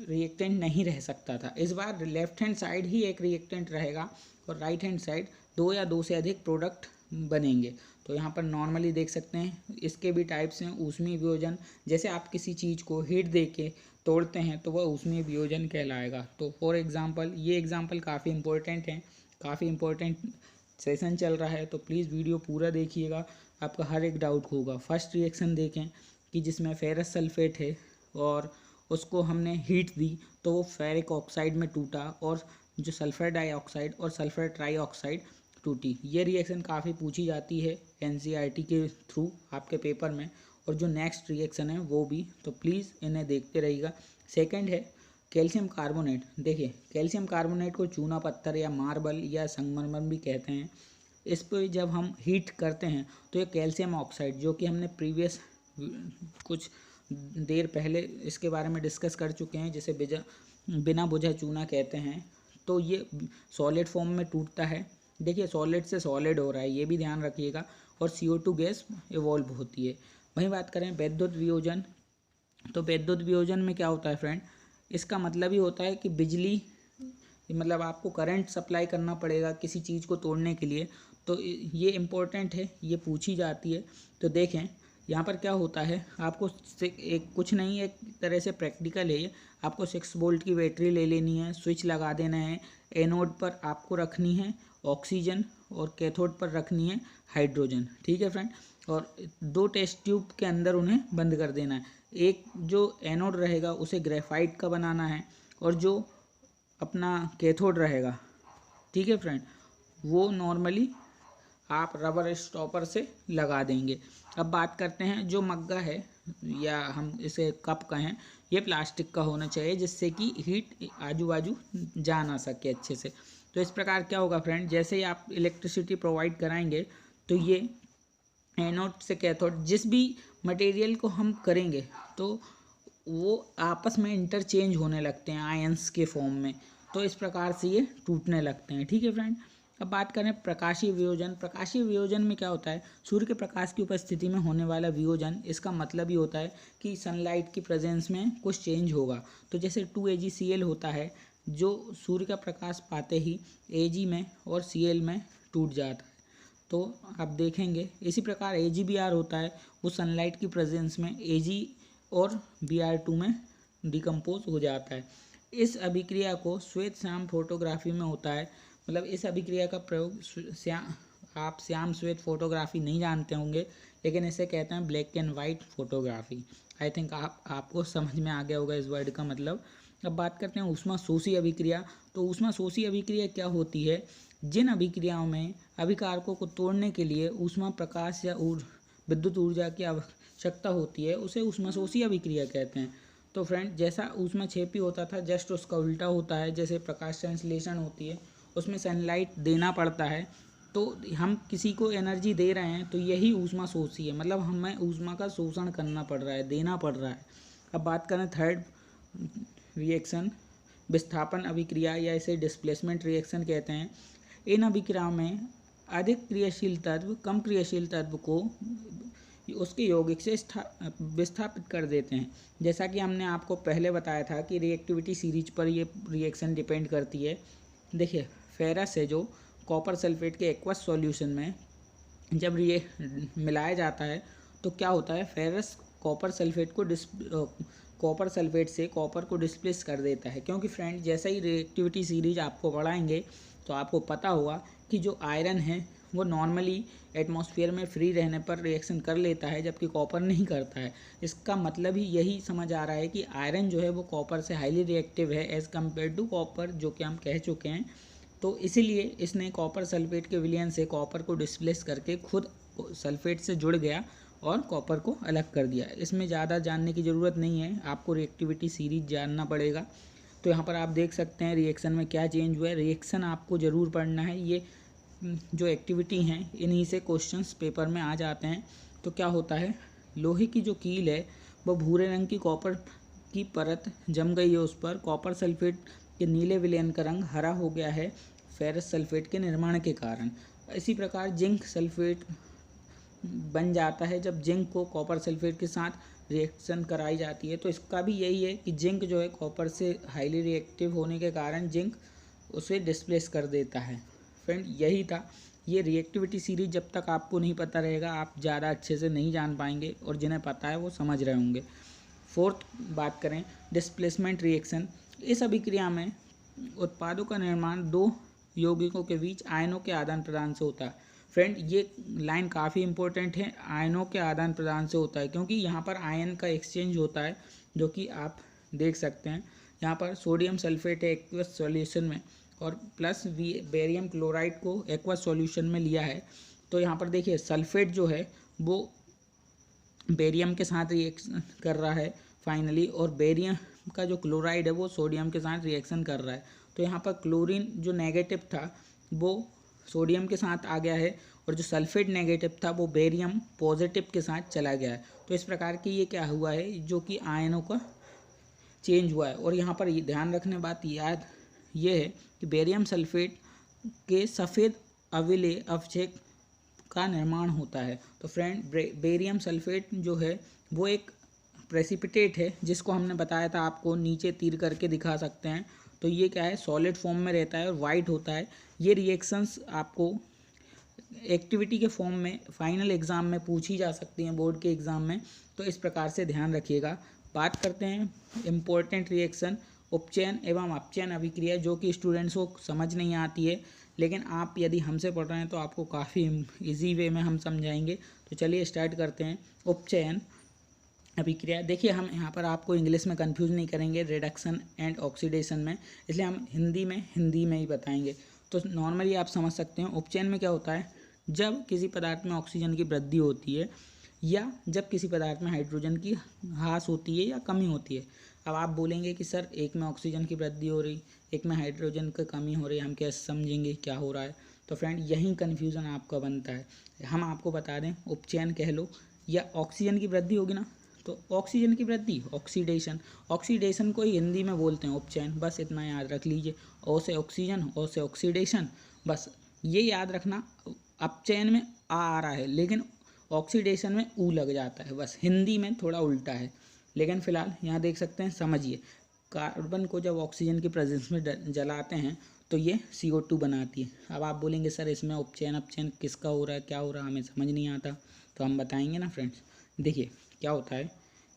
रिएक्टेंट नहीं रह सकता था, इस बार लेफ्ट हैंड साइड ही एक रिएक्टेंट रहेगा और राइट हैंड साइड दो या दो से अधिक प्रोडक्ट बनेंगे। तो यहाँ पर नॉर्मली देख सकते हैं इसके भी टाइप्स हैं। ऊष्मीय वियोजन, जैसे आप किसी चीज़ को हीट दे के तोड़ते हैं तो वह ऊष्मीय वियोजन कहलाएगा। तो फॉर एग्जांपल, ये एग्जांपल काफ़ी इंपॉर्टेंट हैं, काफ़ी इंपॉर्टेंट सेशन चल रहा है, तो प्लीज़ वीडियो पूरा देखिएगा, आपका हर एक डाउट होगा। फर्स्ट रिएक्शन देखें कि जिसमें फेरस सल्फेट है और उसको हमने हीट दी तो वो फेरिक ऑक्साइड में टूटा, और जो सल्फर डाइऑक्साइड और सल्फर ट्राईऑक्साइड टूटी। ये रिएक्शन काफ़ी पूछी जाती है NCERT के थ्रू आपके पेपर में, और जो नेक्स्ट रिएक्शन है वो भी, तो प्लीज़ इन्हें देखते रहिएगा। सेकंड है कैल्शियम कार्बोनेट। देखिए कैल्शियम कार्बोनेट को चूना पत्थर या मार्बल या संगमरमर भी कहते हैं। इस पर जब हम हीट करते हैं तो ये कैल्शियम ऑक्साइड, जो कि हमने प्रीवियस कुछ देर पहले इसके बारे में डिस्कस कर चुके हैं, जिसे बिना बुझा चूना कहते हैं, तो ये सॉलिड फॉर्म में टूटता है। देखिए सॉलिड से सॉलिड हो रहा है, ये भी ध्यान रखिएगा, और CO2 गैस इवॉल्व होती है। वहीं बात करें वैद्युत वियोजन, तो वैद्युत वियोजन में क्या होता है फ्रेंड, इसका मतलब ही होता है कि बिजली, मतलब आपको करंट सप्लाई करना पड़ेगा किसी चीज़ को तोड़ने के लिए। तो ये इम्पोर्टेंट है, ये पूछी जाती है। तो देखें यहाँ पर क्या होता है, आपको एक कुछ नहीं, एक तरह से प्रैक्टिकल है ये। आपको 6 वोल्ट की बैटरी ले लेनी है, स्विच लगा देना है, एनोड पर आपको रखनी है ऑक्सीजन और कैथोड पर रखनी है हाइड्रोजन, ठीक है फ्रेंड। और 2 टेस्ट ट्यूब के अंदर उन्हें बंद कर देना है। एक जो एनोड रहेगा उसे ग्रेफाइट का बनाना है, और जो अपना कैथोड रहेगा, ठीक है फ्रेंड, वो नॉर्मली आप रबर स्टॉपर से लगा देंगे। अब बात करते हैं जो मग्गा है, या हम इसे कप कहें, ये प्लास्टिक का होना चाहिए, जिससे कि हीट आजू बाजू जा ना सके अच्छे से। तो इस प्रकार क्या होगा फ्रेंड, जैसे ही आप इलेक्ट्रिसिटी प्रोवाइड कराएंगे तो ये एनोड से कैथोड, जिस भी मटेरियल को हम करेंगे तो वो आपस में इंटरचेंज होने लगते हैं आयंस के फॉर्म में। तो इस प्रकार से ये टूटने लगते हैं, ठीक है फ्रेंड। अब बात करें प्रकाशीय वियोजन। प्रकाशीय वियोजन में क्या होता है, सूर्य के प्रकाश की उपस्थिति में होने वाला वियोजन। इसका मतलब ही होता है कि सनलाइट की प्रेजेंस में कुछ चेंज होगा। तो जैसे 2AgCl होता है, जो सूर्य का प्रकाश पाते ही Ag में और Cl में टूट जाता है। तो आप देखेंगे इसी प्रकार AgBr होता है, वो सनलाइट की प्रेजेंस में Ag और Br2 में डिकम्पोज हो जाता है। इस अभिक्रिया को श्वेत श्याम फोटोग्राफी में होता है। मतलब इस अभिक्रिया का प्रयोग आप श्याम श्वेत फोटोग्राफी नहीं जानते होंगे, लेकिन इसे कहते हैं black and white photography. I think आपको समझ में आ गया होगा इस वर्ड का मतलब। अब बात करते हैं ऊष्मा शोषी अभिक्रिया। तो ऊष्मा शोषी अभिक्रिया क्या होती है, जिन अभिक्रियाओं में अभिकारकों को तोड़ने के लिए ऊष्मा प्रकाश या विद्युत ऊर्जा की आवश्यकता होती है, उसे ऊष्माशोषी अभिक्रिया कहते हैं। तो फ्रेंड जैसा ऊष्माक्षेपी होता था, जस्ट उसका उल्टा होता है। जैसे प्रकाश संश्लेषण होती है, उसमें सनलाइट देना पड़ता है, तो हम किसी को एनर्जी दे रहे हैं, तो यही ऊष्माशोषी है। मतलब हमें ऊष्मा का शोषण करना पड़ रहा है, देना पड़ रहा है। अब बात करें थर्ड रिएक्शन, विस्थापन अभिक्रिया, या इसे डिस्प्लेसमेंट रिएक्शन कहते हैं। इन अभिक्रियाओं में अधिक क्रियाशील तत्व कम क्रियाशील तत्व को उसके यौगिक से विस्थापित कर देते हैं। जैसा कि हमने आपको पहले बताया था कि रिएक्टिविटी सीरीज पर ये रिएक्शन डिपेंड करती है। देखिए फेरस है जो कॉपर सल्फेट के एक्वस सॉल्यूशन में जब ये मिलाया जाता है तो क्या होता है, फेरस कॉपर सल्फेट से कॉपर को डिस्प्लेस कर देता है। क्योंकि फ्रेंड जैसा ही रिएक्टिविटी सीरीज आपको पढ़ाएंगे तो आपको पता होगा कि जो आयरन है वो नॉर्मली एटमॉस्फेयर में फ्री रहने पर रिएक्शन कर लेता है, जबकि कॉपर नहीं करता है। इसका मतलब ही यही समझ आ रहा है कि आयरन जो है वो कॉपर से हाईली रिएक्टिव है एज़ कम्पेयर टू कॉपर, जो कि हम कह चुके हैं। तो इसीलिए इसने कॉपर सल्फेट के विलयन से कॉपर को डिस्प्लेस करके खुद सल्फेट से जुड़ गया और कॉपर को अलग कर दिया। इसमें ज़्यादा जानने की ज़रूरत नहीं है, आपको रिएक्टिविटी सीरीज जानना पड़ेगा। तो यहाँ पर आप देख सकते हैं रिएक्शन में क्या चेंज हुआ है। रिएक्शन आपको ज़रूर पढ़ना है, ये जो एक्टिविटी हैं इन्हीं से क्वेश्चंस पेपर में आ जाते हैं। तो क्या होता है, लोहे की जो कील है वो भूरे रंग की कॉपर की परत जम गई है उस पर। कॉपर सल्फेट के नीले विलयन का रंग हरा हो गया है फेरस सल्फेट के निर्माण के कारण। इसी प्रकार जिंक सल्फेट बन जाता है जब जिंक को कॉपर सल्फेट के साथ रिएक्शन कराई जाती है। तो इसका भी यही है कि जिंक जो है कॉपर से हाईली रिएक्टिव होने के कारण जिंक उसे डिस्प्लेस कर देता है। फ्रेंड यही था। ये रिएक्टिविटी सीरीज जब तक आपको नहीं पता रहेगा आप ज़्यादा अच्छे से नहीं जान पाएंगे, और जिन्हें पता है वो समझ रहे होंगे। फोर्थ बात करें डिस्प्लेसमेंट रिएक्शन। इस अभिक्रिया में उत्पादों का निर्माण दो यौगिकों के बीच आयनों के आदान प्रदान से होता है। फ्रेंड ये लाइन काफ़ी इंपॉर्टेंट है, आयनों के आदान प्रदान से होता है, क्योंकि यहाँ पर आयन का एक्सचेंज होता है, जो कि आप देख सकते हैं। यहाँ पर सोडियम सल्फेट है एक्वस सॉल्यूशन में, और प्लस बेरियम क्लोराइड को एक्वस सॉल्यूशन में लिया है। तो यहाँ पर देखिए सल्फेट जो है वो बेरियम के साथ रिएक्शन कर रहा है फाइनली, और बेरियम का जो क्लोराइड है वो सोडियम के साथ रिएक्शन कर रहा है। तो यहाँ पर क्लोरीन जो नेगेटिव था वो सोडियम के साथ आ गया है और जो सल्फेट नेगेटिव था वो बेरियम पॉजिटिव के साथ चला गया है। तो इस प्रकार की ये क्या हुआ है, जो कि आयनों का चेंज हुआ है। और यहाँ पर ये ध्यान रखने बात याद ये है कि बेरियम सल्फेट के सफ़ेद अवक्षेप का निर्माण होता है। तो फ्रेंड बेरियम सल्फेट जो है वो एक प्रेसिपिटेट है, जिसको हमने बताया था आपको, नीचे तीर करके दिखा सकते हैं। तो ये क्या है, सॉलिड फॉर्म में रहता है और वाइट होता है। ये रिएक्शंस आपको एक्टिविटी के फॉर्म में फाइनल एग्ज़ाम में पूछी जा सकती हैं, बोर्ड के एग्ज़ाम में। तो इस प्रकार से ध्यान रखिएगा। बात करते हैं इम्पोर्टेंट रिएक्शन, उपचयन एवं अपचयन अभिक्रिया, जो कि स्टूडेंट्स को समझ नहीं आती है, लेकिन आप यदि हमसे पढ़ रहे हैं तो आपको काफ़ी इजी वे में हम समझाएंगे। तो चलिए स्टार्ट करते हैं। उपचयन अभिक्रिया, देखिए हम यहाँ पर आपको इंग्लिश में कंफ्यूज नहीं करेंगे रिडक्शन एंड ऑक्सीडेशन में, इसलिए हम हिंदी में ही बताएंगे। तो नॉर्मली आप समझ सकते हैं उपचयन में क्या होता है, जब किसी पदार्थ में ऑक्सीजन की वृद्धि होती है या जब किसी पदार्थ में हाइड्रोजन की ह्रास होती है या कमी होती है। अब आप बोलेंगे कि सर एक में ऑक्सीजन की वृद्धि हो रही, एक में हाइड्रोजन की कमी हो रही, हम कैसे समझेंगे क्या हो रहा है। तो फ्रेंड यही कन्फ्यूज़न आपका बनता है। हम आपको बता दें, उपचयन कह लो या ऑक्सीजन की वृद्धि होगी ना, तो ऑक्सीजन की वृद्धि ऑक्सीडेशन, ऑक्सीडेशन को ही हिंदी में बोलते हैं उपचयन, बस इतना याद रख लीजिए। ओ से ऑक्सीजन, ओ से ऑक्सीडेशन, बस ये याद रखना। अपचयन में आ रहा है लेकिन ऑक्सीडेशन में ऊ लग जाता है, बस हिंदी में थोड़ा उल्टा है। लेकिन फिलहाल यहाँ देख सकते हैं, समझिए, कार्बन को जब ऑक्सीजन की प्रेजेंस में जलाते हैं तो ये CO2 बनाती है। अब आप बोलेंगे सर इसमें उपचयन अपचयन किसका हो रहा है, क्या हो रहा है, हमें समझ नहीं आता। तो हम बताएंगे ना फ्रेंड्स। देखिए क्या होता है,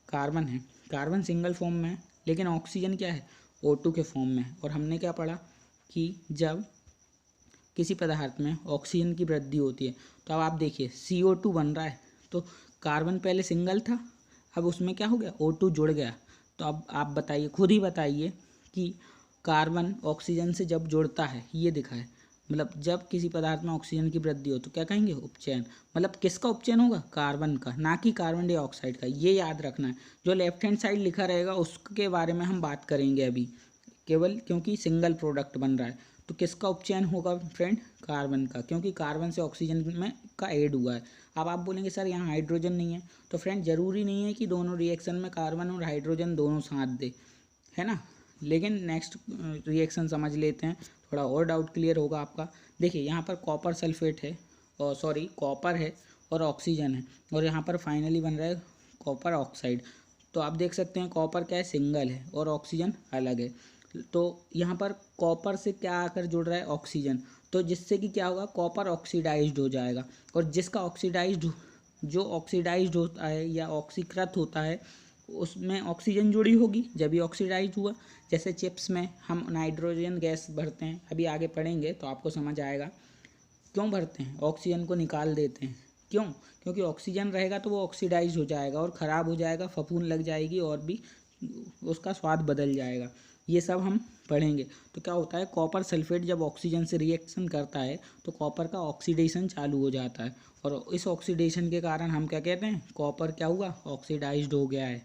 कार्बन है, कार्बन सिंगल फॉर्म में है, लेकिन ऑक्सीजन क्या है, O2 के फॉर्म में है। और हमने क्या पढ़ा कि जब किसी पदार्थ में ऑक्सीजन की वृद्धि होती है, तो अब आप देखिए CO2 बन रहा है, तो कार्बन पहले सिंगल था, अब उसमें क्या हो गया, O2 जुड़ गया। तो अब आप बताइए, खुद ही बताइए कि कार्बन ऑक्सीजन से जब जुड़ता है, ये दिखा है, मतलब जब किसी पदार्थ में ऑक्सीजन की वृद्धि हो तो क्या कहेंगे, उपचयन। मतलब किसका उपचयन होगा, कार्बन का, ना कि कार्बन डाइऑक्साइड का, ये याद रखना है। जो लेफ्ट हैंड साइड लिखा रहेगा उसके बारे में हम बात करेंगे अभी, केवल क्योंकि सिंगल प्रोडक्ट बन रहा है। तो किसका उपचयन होगा फ्रेंड, कार्बन का, क्योंकि कार्बन से ऑक्सीजन में का ऐड हुआ है। अब आप बोलेंगे सर यहाँ हाइड्रोजन नहीं है, तो फ्रेंड ज़रूरी नहीं है कि दोनों रिएक्शन में कार्बन और हाइड्रोजन दोनों साथ दे, है ना। लेकिन नेक्स्ट रिएक्शन समझ लेते हैं, थोड़ा और डाउट क्लियर होगा आपका। देखिए यहाँ पर कॉपर सल्फेट है, और सॉरी कॉपर है और ऑक्सीजन है, और यहाँ पर फाइनली बन रहा है कॉपर ऑक्साइड। तो आप देख सकते हैं कॉपर क्या है, सिंगल है, और ऑक्सीजन अलग है। तो यहाँ पर कॉपर से क्या आकर जुड़ रहा है, ऑक्सीजन, तो जिससे कि क्या होगा, कॉपर ऑक्सीडाइज्ड हो जाएगा। और जिसका जो ऑक्सीडाइज्ड होता है या ऑक्सीकृत होता है, उसमें ऑक्सीजन जुड़ी होगी जब ये ऑक्सीडाइज हुआ। जैसे चिप्स में हम नाइट्रोजन गैस भरते हैं, अभी आगे पढ़ेंगे तो आपको समझ आएगा क्यों भरते हैं, ऑक्सीजन को निकाल देते हैं, क्यों, क्योंकि ऑक्सीजन रहेगा तो वो ऑक्सीडाइज हो जाएगा और ख़राब हो जाएगा, फफूंद लग जाएगी और भी उसका स्वाद बदल जाएगा। ये सब हम पढ़ेंगे। तो क्या होता है, कॉपर सल्फेट जब ऑक्सीजन से रिएक्शन करता है तो कॉपर का ऑक्सीडेशन चालू हो जाता है, और इस ऑक्सीडेशन के कारण हम क्या कहते हैं, कॉपर क्या हुआ, ऑक्सीडाइज्ड हो गया है।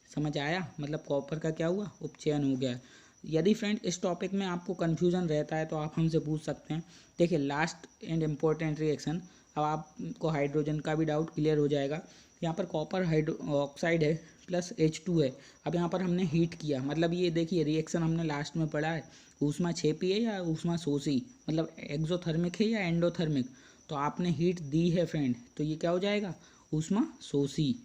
समझ आया, मतलब कॉपर का क्या हुआ, उपचयन हो गया है। यदि फ्रेंड इस टॉपिक में आपको कन्फ्यूज़न रहता है तो आप हमसे पूछ सकते हैं। देखिए लास्ट एंड इम्पोर्टेंट रिएक्शन, अब आपको हाइड्रोजन का भी डाउट क्लियर हो जाएगा। यहाँ पर कॉपर ऑक्साइड है प्लस H2 है। अब यहाँ पर हमने हीट किया, मतलब ये देखिए रिएक्शन हमने लास्ट में पढ़ा है, ऊष्मा छेपी है या ऊष्मा शोषी, मतलब एक्सोथर्मिक है या एंडोथर्मिक। तो आपने हीट दी है फ्रेंड, तो ये क्या हो जाएगा, ऊष्मा शोषी।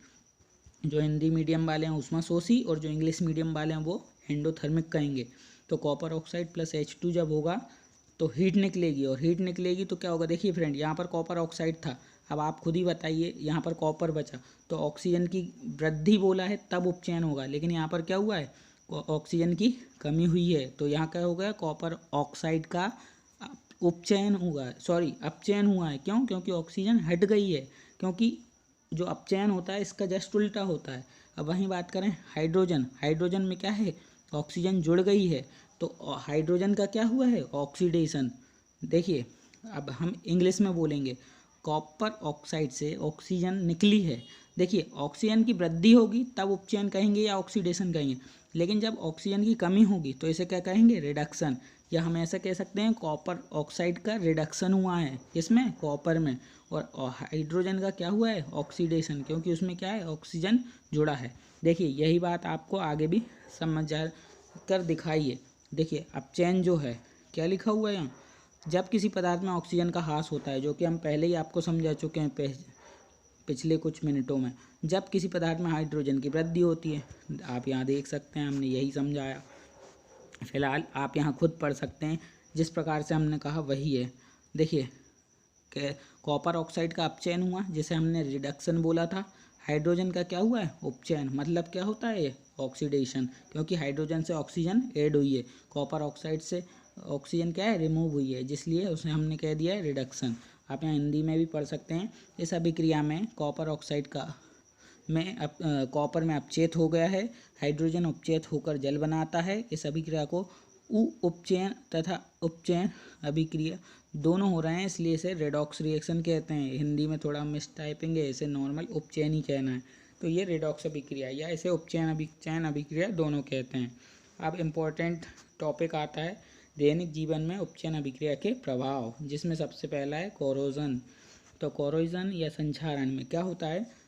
जो हिंदी मीडियम वाले हैं ऊष्मा शोषी, और जो इंग्लिश मीडियम वाले हैं वो एंडोथर्मिक कहेंगे। तो कॉपर ऑक्साइड प्लस H2 जब होगा तो हीट निकलेगी, और हीट निकलेगी तो क्या होगा, देखिए फ्रेंड यहाँ पर कॉपर ऑक्साइड था, अब आप खुद ही बताइए, यहाँ पर कॉपर बचा तो ऑक्सीजन की वृद्धि बोला है तब उपचयन होगा, लेकिन यहाँ पर क्या हुआ है, ऑक्सीजन की कमी हुई है, तो यहाँ क्या हो गया, कॉपर ऑक्साइड का उपचयन हुआ, सॉरी अपचयन हुआ है। क्यों, क्योंकि ऑक्सीजन हट गई है, क्योंकि जो अपचयन होता है इसका जस्ट उल्टा होता है। अब वहीं बात करें हाइड्रोजन, हाइड्रोजन में क्या है, ऑक्सीजन जुड़ गई है, तो हाइड्रोजन का क्या हुआ है, ऑक्सीडेशन। देखिए अब हम इंग्लिश में बोलेंगे, कॉपर ऑक्साइड से ऑक्सीजन निकली है। देखिए ऑक्सीजन की वृद्धि होगी तब उपचयन कहेंगे या ऑक्सीडेशन कहेंगे, लेकिन जब ऑक्सीजन की कमी होगी तो इसे क्या कहेंगे, रिडक्शन। या हम ऐसा कह सकते हैं कॉपर ऑक्साइड का रिडक्शन हुआ है, इसमें कॉपर में। और हाइड्रोजन का क्या हुआ है, ऑक्सीडेशन, क्योंकि उसमें क्या है, ऑक्सीजन जुड़ा है। देखिए यही बात आपको आगे भी समझ जा कर दिखाइए। देखिए अब चेन जो है, क्या लिखा हुआ है यहाँ, जब किसी पदार्थ में ऑक्सीजन का ह्रास होता है, जो कि हम पहले ही आपको समझा चुके हैं पिछले कुछ मिनटों में। जब किसी पदार्थ में हाइड्रोजन की वृद्धि होती है, आप यहाँ देख सकते हैं हमने यही समझाया। फिलहाल आप यहाँ खुद पढ़ सकते हैं, जिस प्रकार से हमने कहा वही है। देखिए कि कॉपर ऑक्साइड का अपचयन हुआ, जिसे हमने रिडक्शन बोला था। हाइड्रोजन का क्या हुआ है, उपचयन। मतलब क्या होता है ये, ऑक्सीडेशन, क्योंकि हाइड्रोजन से ऑक्सीजन ऐड हुई है, कॉपर ऑक्साइड से ऑक्सीजन क्या है, रिमूव हुई है, जिसलिए उसे हमने कह दिया है रिडक्शन। आप यहाँ हिंदी में भी पढ़ सकते हैं। इस अभिक्रिया में कॉपर ऑक्साइड का कॉपर में अपचेत हो गया है, हाइड्रोजन उपचेत होकर जल बनाता है। इस अभिक्रिया को उपचयन तथा उपचयन अभिक्रिया दोनों हो रहे हैं, इसलिए इसे रेडॉक्स रिएक्शन कहते हैं। हिंदी में थोड़ा मिस टाइपिंग है, इसे नॉर्मल उपचयन ही कहना है। तो ये रेडॉक्स अभिक्रिया या इसे उपचयन अभिक्रिया दोनों कहते हैं। अब इम्पोर्टेंट टॉपिक आता है दैनिक जीवन में उपचयन अभिक्रिया के प्रभाव, जिसमें सबसे पहला है कोरोजन। तो कोरोजन या संक्षारण में क्या होता है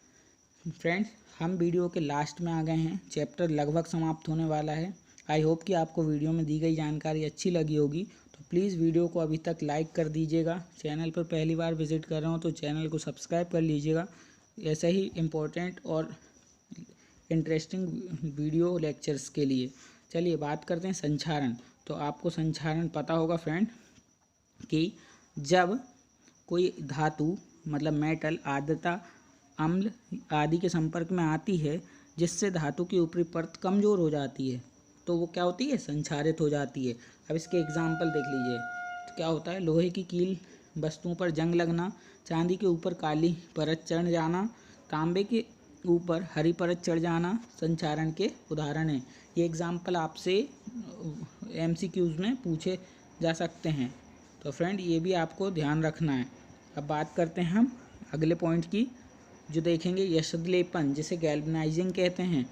फ्रेंड्स, हम वीडियो के लास्ट में आ गए हैं, चैप्टर लगभग समाप्त होने वाला है। आई होप कि आपको वीडियो में दी गई जानकारी अच्छी लगी होगी। तो प्लीज़ वीडियो को अभी तक लाइक कर दीजिएगा। चैनल पर पहली बार विजिट कर रहे हो तो चैनल को सब्सक्राइब कर लीजिएगा, ऐसे ही इम्पोर्टेंट और इंटरेस्टिंग वीडियो लेक्चर्स के लिए। चलिए बात करते हैं संक्षारण। तो आपको संक्षारण पता होगा फ्रेंड कि जब कोई धातु मतलब मेटल आर्द्रता अम्ल आदि के संपर्क में आती है, जिससे धातु की ऊपरी परत कमज़ोर हो जाती है, तो वो क्या होती है, संक्षारित हो जाती है। अब इसके एग्जाम्पल देख लीजिए। तो क्या होता है, लोहे की कील वस्तुओं पर जंग लगना, चांदी के ऊपर काली परत चढ़ जाना, तांबे के ऊपर हरी परत चढ़ जाना संक्षारण के उदाहरण हैं। ये एग्जाम्पल आपसे MCQs में पूछे जा सकते हैं। तो फ्रेंड ये भी आपको ध्यान रखना है। अब बात करते हैं हम अगले पॉइंट की, जो देखेंगे यशद लेपन, जिसे गैल्वनाइजिंग कहते हैं।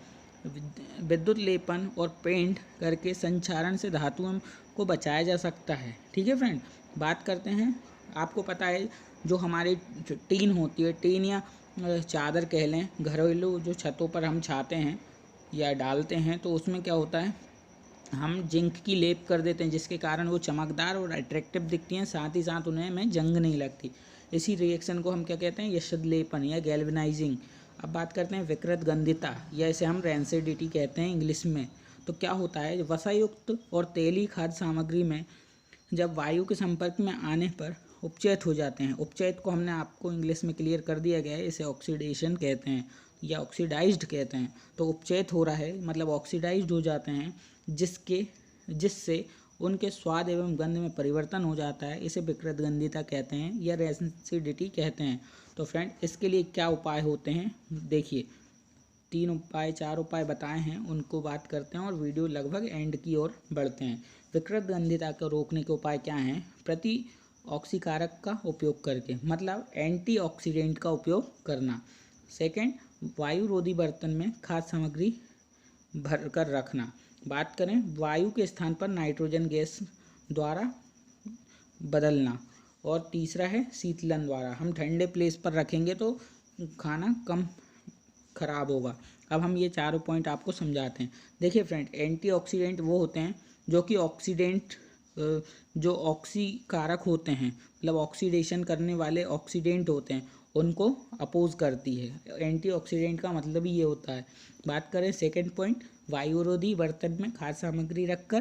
विद्युत लेपन और पेंट करके संक्षारण से धातुओं को बचाया जा सकता है। ठीक है फ्रेंड, बात करते हैं। आपको पता है जो हमारी टीन होती है, टीन या चादर कह लें, घरेलू जो छतों पर हम छाते हैं या डालते हैं, तो उसमें क्या होता है, हम जिंक की लेप कर देते हैं, जिसके कारण वो चमकदार और अट्रैक्टिव दिखती हैं, साथ ही साथ उन्हें में जंग नहीं लगती। इसी रिएक्शन को हम क्या कहते हैं, यशद लेपन या गैल्वनाइजिंग। अब बात करते हैं विकृत गंधिता, या इसे हम रेंसिडिटी कहते हैं इंग्लिश में। तो क्या होता है, वसायुक्त और तेली खाद्य सामग्री में जब वायु के संपर्क में आने पर उपचयित हो जाते हैं। उपचयित को हमने आपको इंग्लिश में क्लियर कर दिया गया है, इसे ऑक्सीडेशन कहते हैं या ऑक्सीडाइज्ड कहते हैं। तो उपचयित हो रहा है मतलब ऑक्सीडाइज्ड हो जाते हैं, जिससे उनके स्वाद एवं गंध में परिवर्तन हो जाता है। इसे विकृत गंधिता कहते हैं या रेंसिडिटी कहते हैं। तो फ्रेंड इसके लिए क्या उपाय होते हैं, देखिए 4 उपाय बताए हैं, उनको बात करते हैं और वीडियो लगभग एंड की ओर बढ़ते हैं। विकृत गंधिता को रोकने के उपाय क्या हैं, प्रति ऑक्सीकारक का उपयोग करके, मतलब एंटीऑक्सीडेंट का उपयोग करना। सेकंड, वायुरोधी बर्तन में खाद्य सामग्री भर कर रखना। बात करें वायु के स्थान पर नाइट्रोजन गैस द्वारा बदलना। और तीसरा है शीतलन द्वारा, हम ठंडे प्लेस पर रखेंगे तो खाना कम खराब होगा। अब हम ये चारों पॉइंट आपको समझाते हैं। देखिए फ्रेंड, एंटीऑक्सीडेंट वो होते हैं जो कि जो ऑक्सीकारक होते हैं, मतलब ऑक्सीडेशन करने वाले ऑक्सीडेंट होते हैं, उनको अपोज करती है। एंटीऑक्सीडेंट का मतलब ही ये होता है। बात करें सेकंड पॉइंट, वायुरोधी बर्तन में खाद्य सामग्री रखकर।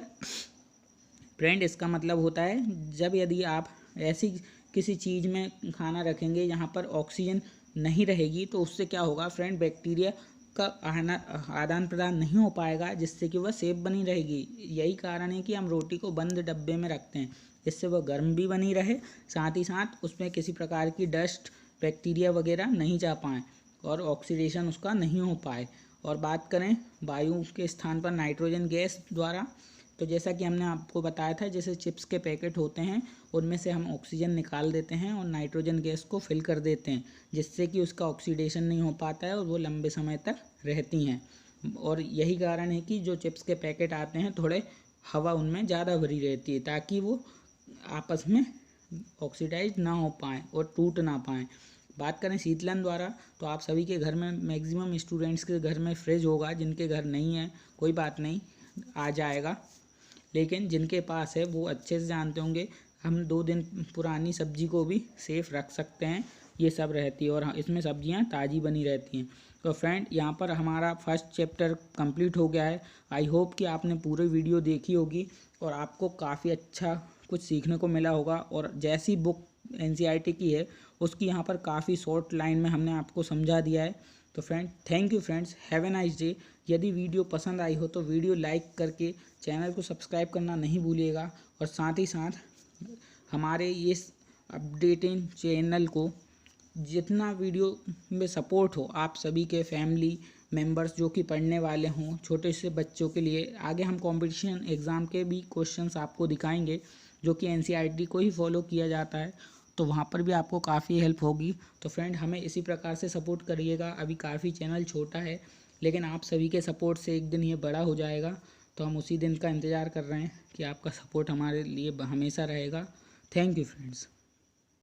फ्रेंड इसका मतलब होता है जब यदि आप ऐसी किसी चीज़ में खाना रखेंगे यहाँ पर ऑक्सीजन नहीं रहेगी, तो उससे क्या होगा फ्रेंड, बैक्टीरिया का आदान प्रदान नहीं हो पाएगा, जिससे कि वह सेफ बनी रहेगी। यही कारण है कि हम रोटी को बंद डब्बे में रखते हैं, इससे वह गर्म भी बनी रहे, साथ ही साथ उसमें किसी प्रकार की डस्ट बैक्टीरिया वगैरह नहीं जा पाए और ऑक्सीडेशन उसका नहीं हो पाए। और बात करें वायु के स्थान पर नाइट्रोजन गैस द्वारा, तो जैसा कि हमने आपको बताया था, जैसे चिप्स के पैकेट होते हैं उनमें से हम ऑक्सीजन निकाल देते हैं और नाइट्रोजन गैस को फिल कर देते हैं, जिससे कि उसका ऑक्सीडेशन नहीं हो पाता है और वो लंबे समय तक रहती हैं। और यही कारण है कि जो चिप्स के पैकेट आते हैं थोड़े हवा उनमें ज़्यादा भरी रहती है, ताकि वो आपस में ऑक्सीडाइज ना हो पाएँ और टूट ना पाएँ। बात करें शीतलन द्वारा, तो आप सभी के घर में, मैक्सिमम स्टूडेंट्स के घर में फ्रिज होगा। जिनके घर नहीं है कोई बात नहीं, आ जाएगा, लेकिन जिनके पास है वो अच्छे से जानते होंगे हम 2 दिन पुरानी सब्जी को भी सेफ रख सकते हैं, ये सब रहती है और इसमें सब्जियां ताज़ी बनी रहती हैं। तो फ्रेंड, यहाँ पर हमारा फर्स्ट चैप्टर कंप्लीट हो गया है। आई होप कि आपने पूरी वीडियो देखी होगी और आपको काफ़ी अच्छा कुछ सीखने को मिला होगा। और जैसी बुक NCERT की है उसकी यहाँ पर काफ़ी शॉर्ट लाइन में हमने आपको समझा दिया है। तो friend, thank you friends, have a nice day. यदि वीडियो पसंद आई हो तो वीडियो लाइक करके चैनल को सब्सक्राइब करना नहीं भूलिएगा, और साथ ही साथ हमारे इस अपडेटिंग चैनल को जितना वीडियो में सपोर्ट हो, आप सभी के फैमिली मेंबर्स जो कि पढ़ने वाले हों, छोटे से बच्चों के लिए आगे हम कंपटीशन एग्ज़ाम के भी क्वेश्चंस आपको दिखाएंगे जो कि NCERT को ही फॉलो किया जाता है, तो वहाँ पर भी आपको काफ़ी हेल्प होगी। तो फ्रेंड, हमें इसी प्रकार से सपोर्ट करिएगा। अभी काफ़ी चैनल छोटा है, लेकिन आप सभी के सपोर्ट से एक दिन ये बड़ा हो जाएगा। तो हम उसी दिन का इंतज़ार कर रहे हैं कि आपका सपोर्ट हमारे लिए हमेशा रहेगा। Thank you friends.